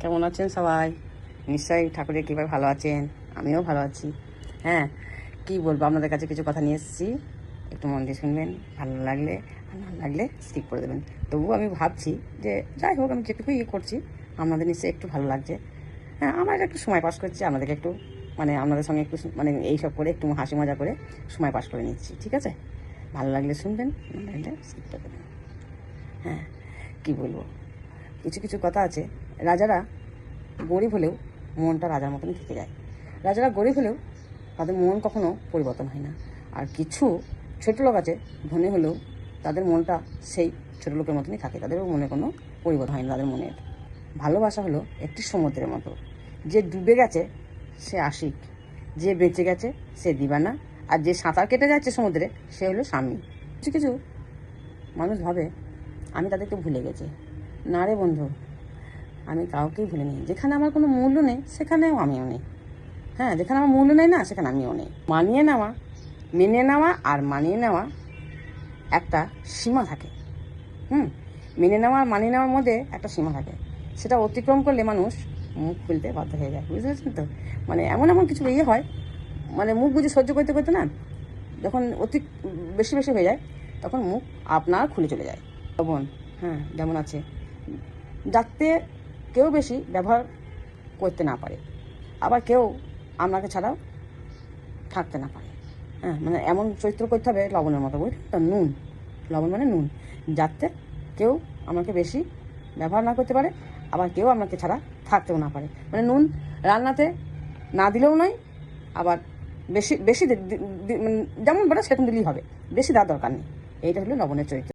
কেমন আছেন সবাই? নিশ্চয়ই ঠাকুরের কৃপায় ভালো আছেন। আমিও ভালো আছি। হ্যাঁ, কি বলবো, আপনাদের কাছে কিছু কথা নিয়ে এসেছি। একটু মন দিয়ে শুনবেন। ভালো লাগলে আর না লাগলে স্কিপ করে দেবেন। তবুও আমি ভাবছি যে যাই হোক, আমি যেটুকু করছি আপনাদের নিশ্চয়ই একটু ভালো লাগছে। হ্যাঁ, আমার একটু সময় পাস করছি, আপনাদেরকে একটু আপনাদের সঙ্গে একটু এইসব করে একটু হাসি মজা করে সময় পাস করে নিচ্ছি। ঠিক আছে? ভালো লাগলে শুনবেন, না লাগলে স্কিপ করে দেবেন। হ্যাঁ, কী বলবো, কিছু কিছু কথা আছে। রাজারা গরিব হলেও মনটা রাজার মতনই থেকে যায়। রাজারা গরিব হলেও তাদের মন কখনো পরিবর্তন হয় না। আর কিছু ছোটো লোক আছে, ধনী হলেও তাদের মনটা সেই ছোটো লোকের মতনই থাকে, তাদেরও মনে কোনো পরিবর্তন হয় না। তাদের মনের ভালোবাসা হলো একটি সমুদ্রের মতো। যে ডুবে গেছে সে আশিক, যে বেঁচে গেছে সে দিবানা, আর যে সাঁতার কেটে যাচ্ছে সমুদ্রে সে হলো স্বামী। কিছু কিছু মানুষ ভাবে আমি তাদেরকে ভুলে গেছি। না রে বন্ধু, আমি কাউকেই ভুলিনি। যেখানে আমার কোনো মূল্য নেই সেখানেও আমিও নেই। হ্যাঁ, যেখানে আমার মূল্য নেই না সেখানে আমিও নেই। মানিয়ে নেওয়া, মেনে নেওয়া আর মানিয়ে নেওয়া একটা সীমা থাকে। মেনে নেওয়া আর মানিয়ে নেওয়ার মধ্যে একটা সীমা থাকে। সেটা অতিক্রম করলে মানুষ মুখ খুলতে বাধ্য হয়ে যায়। বুঝতে পারছেন তো? এমন এমন কিছু হয়, মুখ বুঝে সহ্য করতে করতে না, যখন বেশি বেশি হয়ে যায় তখন মুখ আপনার খুলে চলে যায়। লবণ, হ্যাঁ, যেমন আছে, যাতে কেউ বেশি ব্যবহার করতে না পারে, আবার কেউ আপনাকে ছাড়াও থাকতে না পারে। হ্যাঁ, এমন চরিত্র করতে হবে লবণের মতো, বুঝলেন তো? নুন, লবণ মানে নুন, যাতে কেউ আমাকে বেশি ব্যবহার না করতে পারে, আবার কেউ আমাকে ছাড়া থাকতেও না পারে। নুন রান্নাতে না দিলেও নয়, আবার বেশি বেশি যেমন বলে সেরকম দিলেই হবে, বেশি দেওয়ার দরকার নেই। এইটা হলো লবণের চরিত্র।